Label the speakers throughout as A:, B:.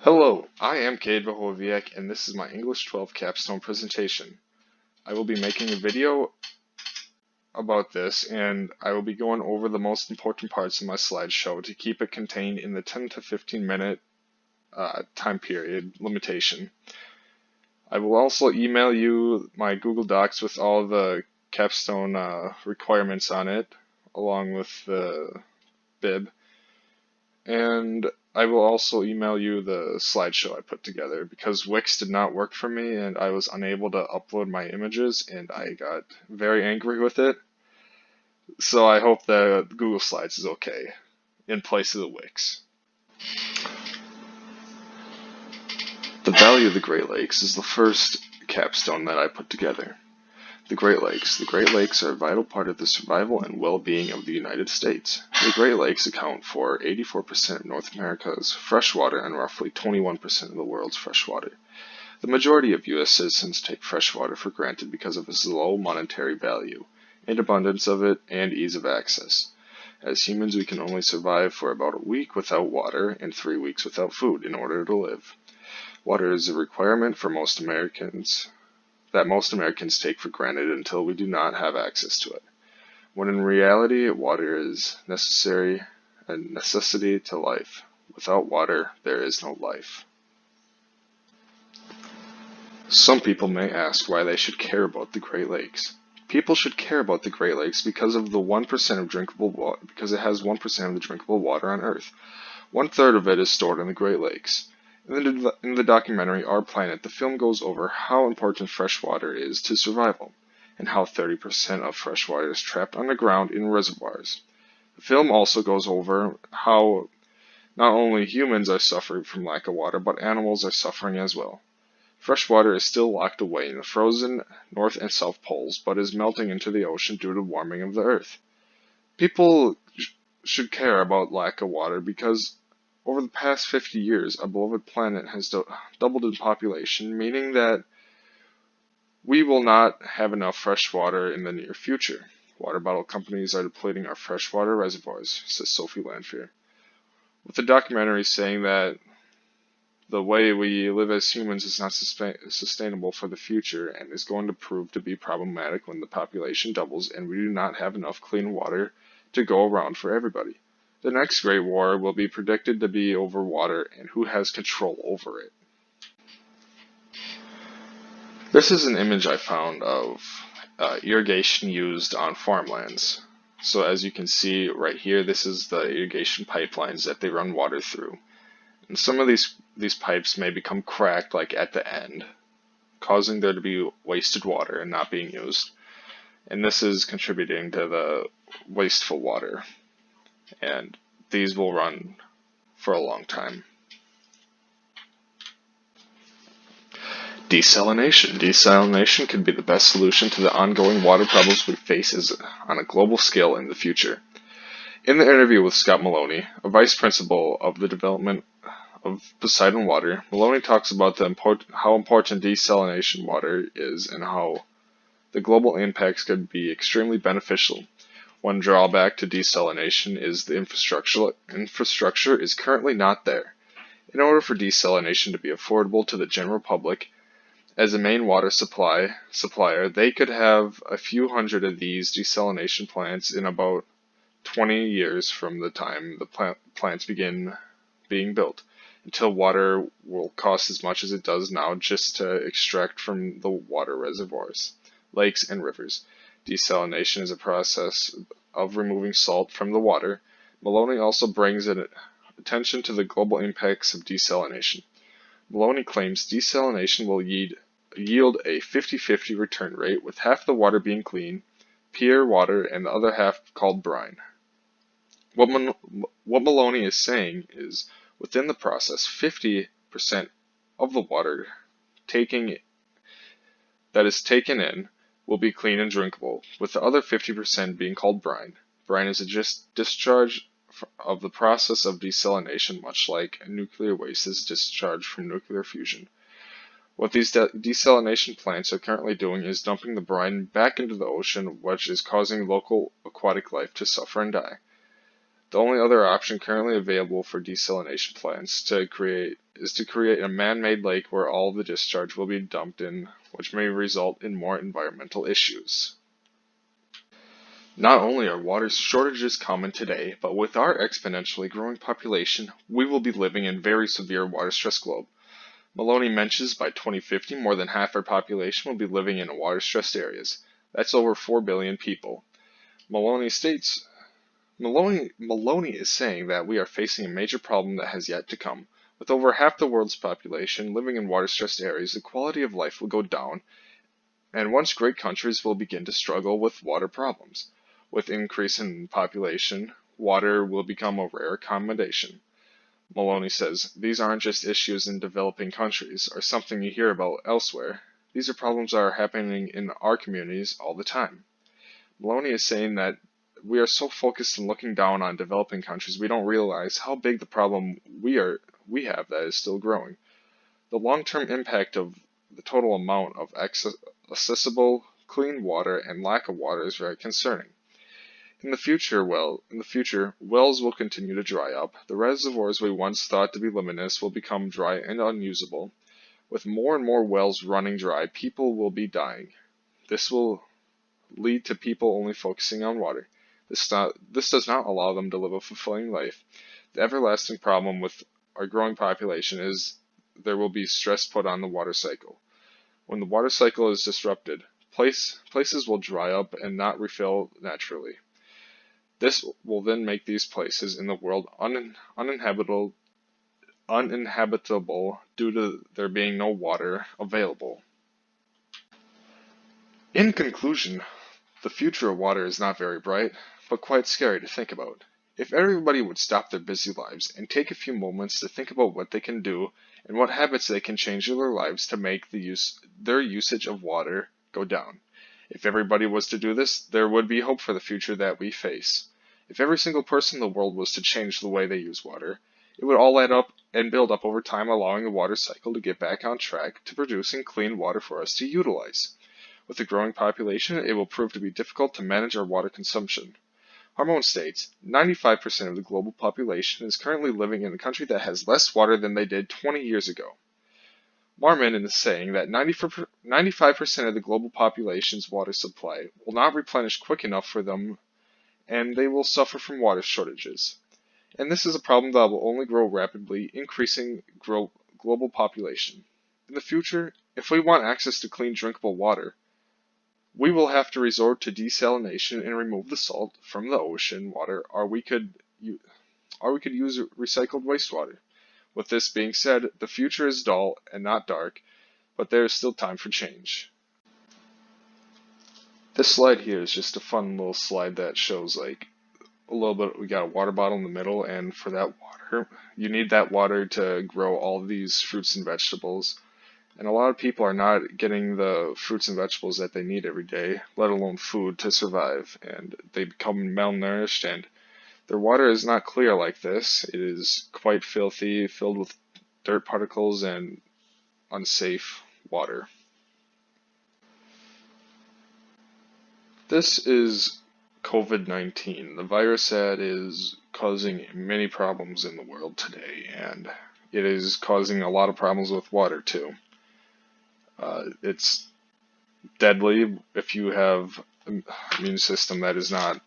A: Hello, I am Cade Vahoviak, and this is my English 12 capstone presentation. I will be making a video about this, and I will be going over the most important parts of my slideshow to keep it contained in the 10 to 15 minute time period limitation. I will also email you my Google Docs with all the capstone requirements on it, along with the bib. And I will also email you the slideshow I put together because Wix did not work for me and I was unable to upload my images and I got very angry with it. So I hope that Google Slides is okay in place of the Wix. The value of the Great Lakes is the first capstone that I put together. The Great Lakes. The Great Lakes are a vital part of the survival and well-being of the United States. The Great Lakes account for 84% of North America's freshwater and roughly 21% of the world's freshwater. The majority of U.S. citizens take freshwater for granted because of its low monetary value, and abundance of it, and ease of access. As humans, we can only survive for about a week without water and 3 weeks without food in order to live. Water is a requirement for most Americans take for granted until we do not have access to it, when in reality water is a necessity to life. Without water, there is no life. Some people may ask why they should care about the Great Lakes. People should care about the Great Lakes because of the 1% of drinkable water, because it has 1% of the drinkable water on Earth. 1/3 of it is stored in the Great Lakes. In the documentary Our Planet, the film goes over how important fresh water is to survival, and how 30% of fresh water is trapped underground in reservoirs. The film also goes over how not only humans are suffering from lack of water, but animals are suffering as well. Fresh water is still locked away in the frozen North and South Poles, but is melting into the ocean due to warming of the Earth. People should care about lack of water because over the past 50 years, our beloved planet has doubled in population, meaning that we will not have enough fresh water in the near future. Water bottle companies are depleting our freshwater reservoirs, says Sophie Lanphier. With the documentary saying that the way we live as humans is not sustainable for the future and is going to prove to be problematic when the population doubles and we do not have enough clean water to go around for everybody. The next Great War will be predicted to be over water and who has control over it. This is an image I found of irrigation used on farmlands. So as you can see right here, this is the irrigation pipelines that they run water through. And some of these pipes may become cracked like at the end, causing there to be wasted water and not being used. And this is contributing to the wasteful water. And these will run for a long time. Desalination. Desalination could be the best solution to the ongoing water problems we face on a global scale in the future. In the interview with Scott Maloney, a vice principal of the development of Poseidon Water, Maloney talks about how important desalination water is and how the global impacts could be extremely beneficial. One drawback to desalination is the infrastructure is currently not there. In order for desalination to be affordable to the general public, as a main water supplier, they could have a few hundred of these desalination plants in about 20 years from the time the plants begin being built, until water will cost as much as it does now just to extract from the water reservoirs, lakes, and rivers. Desalination is a process of removing salt from the water. Maloney also brings attention to the global impacts of desalination. Maloney claims desalination will yield a 50-50 return rate, with half the water being clean, pure water, and the other half called brine. What Maloney is saying is, within the process, 50% of the water that is taken in will be clean and drinkable, with the other 50% being called brine. Brine is a discharge of the process of desalination, much like nuclear waste is discharged from nuclear fusion. What these desalination plants are currently doing is dumping the brine back into the ocean, which is causing local aquatic life to suffer and die. The only other option currently available for desalination plants to create a man-made lake where all of the discharge will be dumped in, which may result in more environmental issues. Not only are water shortages common today, but with our exponentially growing population, we will be living in very severe water stress globe. Maloney mentions by 2050 more than half our population will be living in water stressed areas. That's over 4 billion people. Maloney states Maloney is saying that we are facing a major problem that has yet to come. With over half the world's population living in water-stressed areas, the quality of life will go down, and once great countries will begin to struggle with water problems. With increase in population, water will become a rare accommodation. Maloney says, these aren't just issues in developing countries or something you hear about elsewhere. These are problems that are happening in our communities all the time. Maloney is saying that we are so focused on looking down on developing countries, we don't realize how big the problem we have that is still growing. The long-term impact of the total amount of accessible, clean water and lack of water is very concerning. In the future, wells will continue to dry up. The reservoirs we once thought to be limitless will become dry and unusable. With more and more wells running dry, people will be dying. This will lead to people only focusing on water. This does not allow them to live a fulfilling life. The everlasting problem with our growing population is there will be stress put on the water cycle. When the water cycle is disrupted, places will dry up and not refill naturally. This will then make these places in the world uninhabitable due to there being no water available. In conclusion, the future of water is not very bright, but quite scary to think about. If everybody would stop their busy lives and take a few moments to think about what they can do and what habits they can change in their lives to make their usage of water go down. If everybody was to do this, there would be hope for the future that we face. If every single person in the world was to change the way they use water, it would all add up and build up over time, allowing the water cycle to get back on track to producing clean water for us to utilize. With a growing population, it will prove to be difficult to manage our water consumption. Harmon states, 95% of the global population is currently living in a country that has less water than they did 20 years ago. Marmon is saying that 95% of the global population's water supply will not replenish quick enough for them, and they will suffer from water shortages. And this is a problem that will only grow rapidly, increasing global population. In the future, if we want access to clean drinkable water, we will have to resort to desalination and remove the salt from the ocean water, or we could use recycled wastewater. With this being said, the future is dull and not dark, but there is still time for change. This slide here is just a fun little slide that shows like a little bit. We got a water bottle in the middle, and for that water, you need that water to grow all these fruits and vegetables. And a lot of people are not getting the fruits and vegetables that they need every day, let alone food to survive. And they become malnourished, and their water is not clear like this. It is quite filthy, filled with dirt particles and unsafe water. This is COVID-19, the virus that is causing many problems in the world today, and it is causing a lot of problems with water too. It's deadly if you have an immune system that is not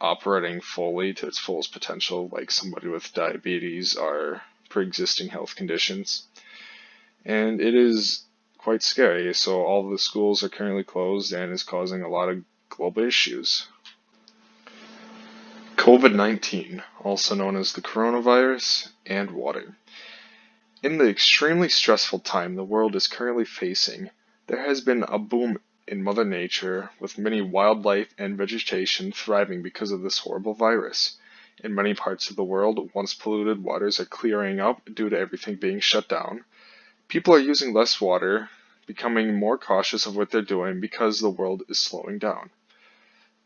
A: operating fully to its fullest potential, like somebody with diabetes or pre-existing health conditions. And it is quite scary, so all of the schools are currently closed and is causing a lot of global issues. COVID-19, also known as the coronavirus, and water. In the extremely stressful time the world is currently facing, there has been a boom in Mother Nature, with many wildlife and vegetation thriving because of this horrible virus. In many parts of the world, once polluted waters are clearing up due to everything being shut down. People are using less water, becoming more cautious of what they're doing because the world is slowing down.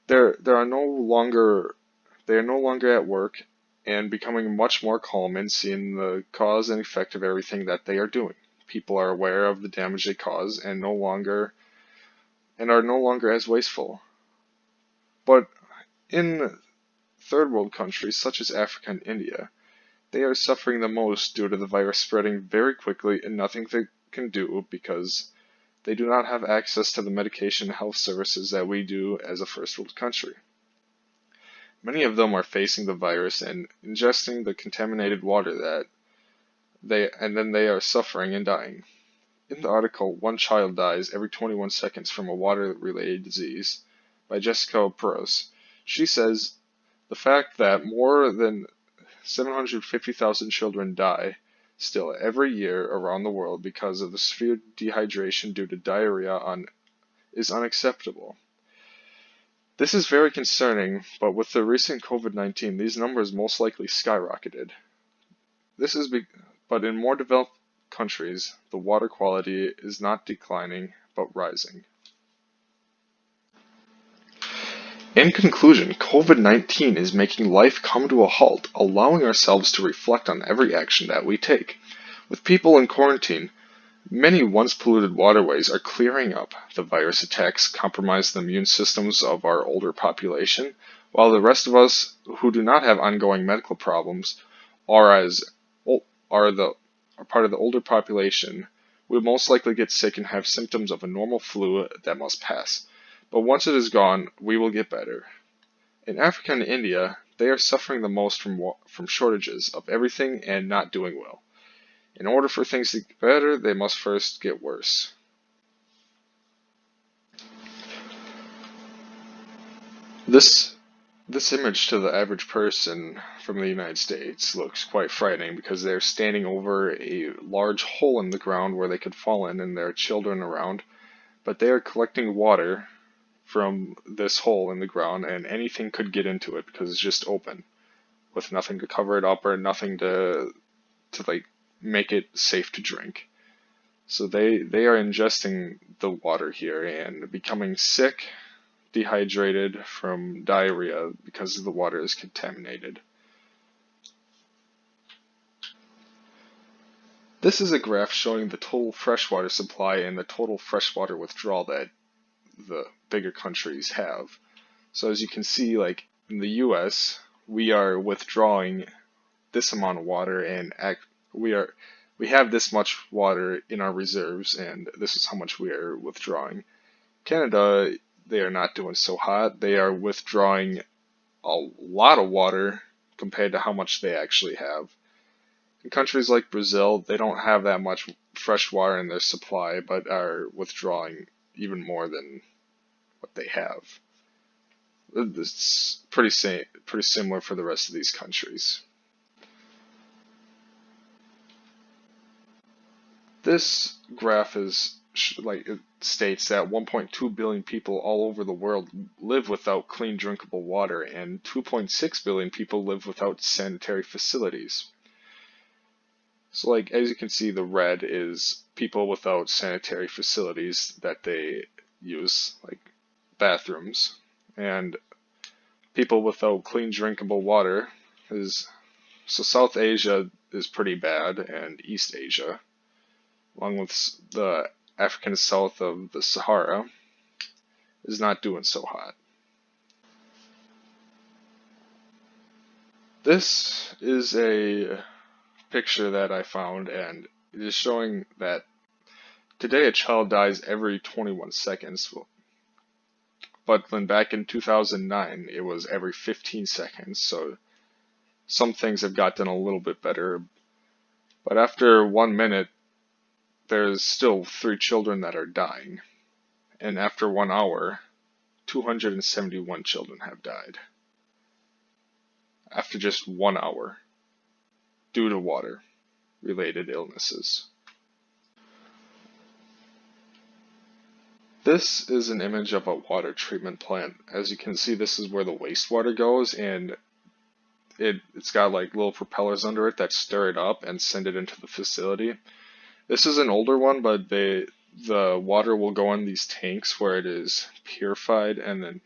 A: They are no longer at work and becoming much more calm and seeing the cause and effect of everything that they are doing. People are aware of the damage they cause and are no longer as wasteful. But third world countries such as Africa and India, they are suffering the most due to the virus spreading very quickly and nothing they can do because they do not have access to the medication and health services that we do as a first world country. Many of them are facing the virus and ingesting the contaminated water and then they are suffering and dying. In the article, One Child Dies Every 21 Seconds from a Water-Related Disease by Jessica Peros, she says, the fact that more than 750,000 children die still every year around the world because of the severe dehydration due to diarrhea is unacceptable. This is very concerning, but with the recent COVID-19, these numbers most likely skyrocketed. But in more developed countries, the water quality is not declining, but rising. In conclusion, COVID-19 is making life come to a halt, allowing ourselves to reflect on every action that we take. With people in quarantine, many once polluted waterways are clearing up. The virus attacks compromise the immune systems of our older population, while the rest of us who do not have ongoing medical problems are part of the older population will most likely get sick and have symptoms of a normal flu that must pass. But once it is gone, we will get better. In Africa and India, they are suffering the most from shortages of everything and not doing well. In order for things to get better, they must first get worse. This image to the average person from the United States looks quite frightening because they're standing over a large hole in the ground where they could fall in and there are children around, but they are collecting water from this hole in the ground and anything could get into it because it's just open with nothing to cover it up or nothing to like make it safe to drink. So they are ingesting the water here and becoming sick, dehydrated from diarrhea because the water is contaminated. This is a graph showing the total freshwater supply and the total freshwater withdrawal that the bigger countries have. So as you can see, like in the US, we are withdrawing this amount of water and we have this much water in our reserves and this is how much we are withdrawing. Canada, they are not doing so hot. They are withdrawing a lot of water compared to how much they actually have. In countries like Brazil, they don't have that much fresh water in their supply, but are withdrawing even more than what they have. It's pretty similar for the rest of these countries. This graph it states that 1.2 billion people all over the world live without clean drinkable water and 2.6 billion people live without sanitary facilities. So like as you can see, the red is people without sanitary facilities that they use, like bathrooms, and people without clean drinkable water so South Asia is pretty bad, and East Asia, along with the African south of the Sahara, is not doing so hot. This is a picture that I found, and it is showing that today a child dies every 21 seconds, but when back in 2009 it was every 15 seconds, so some things have gotten a little bit better. But after 1 minute, there's still 3 children that are dying. And after 1 hour, 271 children have died. After just 1 hour, due to water-related illnesses. This is an image of a water treatment plant. As you can see, this is where the wastewater goes, and it's got like little propellers under it that stir it up and send it into the facility. This is an older one, but the water will go in these tanks where it is purified, and then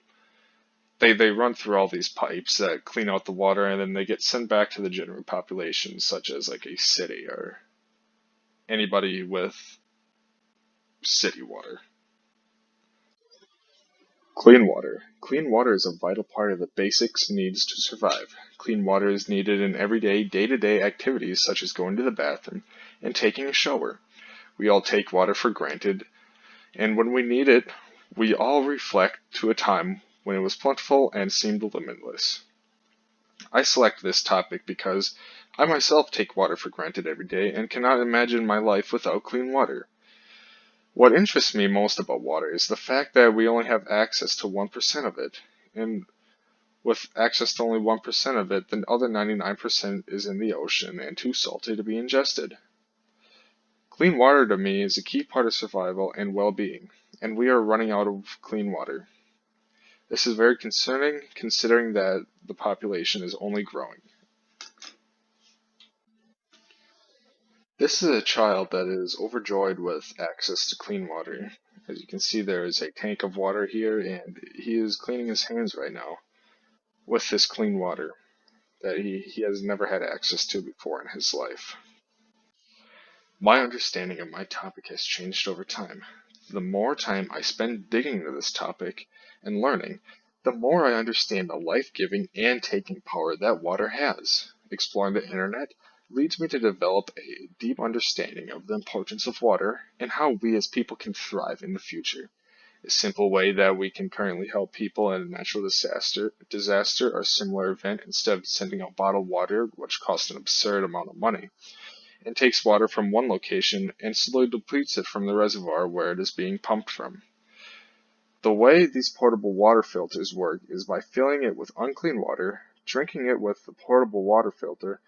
A: they run through all these pipes that clean out the water, and then they get sent back to the general population, such as like a city or anybody with city water. Clean water. Clean water is a vital part of the basics needs to survive. Clean water is needed in everyday, day-to-day activities such as going to the bathroom and taking a shower. We all take water for granted, and when we need it, we all reflect to a time when it was plentiful and seemed limitless. I select this topic because I myself take water for granted every day and cannot imagine my life without clean water. What interests me most about water is the fact that we only have access to 1% of it, and with access to only 1% of it, the other 99% is in the ocean and too salty to be ingested. Clean water to me is a key part of survival and well-being, and we are running out of clean water. This is very concerning considering that the population is only growing. This is a child that is overjoyed with access to clean water. As you can see, there is a tank of water here, and he is cleaning his hands right now with this clean water that he has never had access to before in his life. My understanding of my topic has changed over time. The more time I spend digging into this topic and learning, the more I understand the life-giving and taking power that water has. Exploring the internet leads me to develop a deep understanding of the importance of water and how we as people can thrive in the future. A simple way that we can currently help people in a natural disaster or similar event instead of sending out bottled water, which costs an absurd amount of money, and takes water from one location and slowly depletes it from the reservoir where it is being pumped from. The way these portable water filters work is by filling it with unclean water, drinking it with the portable water filter.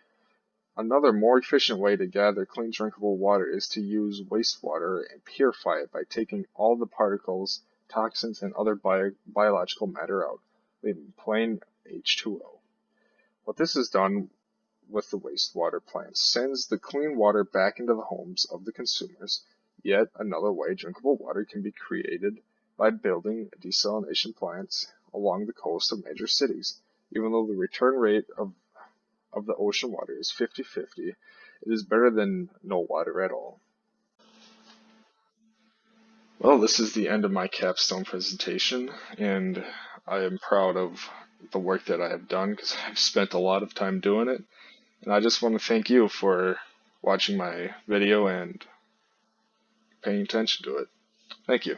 A: Another more efficient way to gather clean drinkable water is to use wastewater and purify it by taking all the particles, toxins, and other biological matter out, leaving plain H2O. What this is done with the wastewater plant sends the clean water back into the homes of the consumers. Yet another way drinkable water can be created by building desalination plants along the coast of major cities. Even though the return rate of the ocean water is 50-50, it is better than no water at all. Well, this is the end of my capstone presentation, and I am proud of the work that I have done because I've spent a lot of time doing it. And I just want to thank you for watching my video and paying attention to it. Thank you.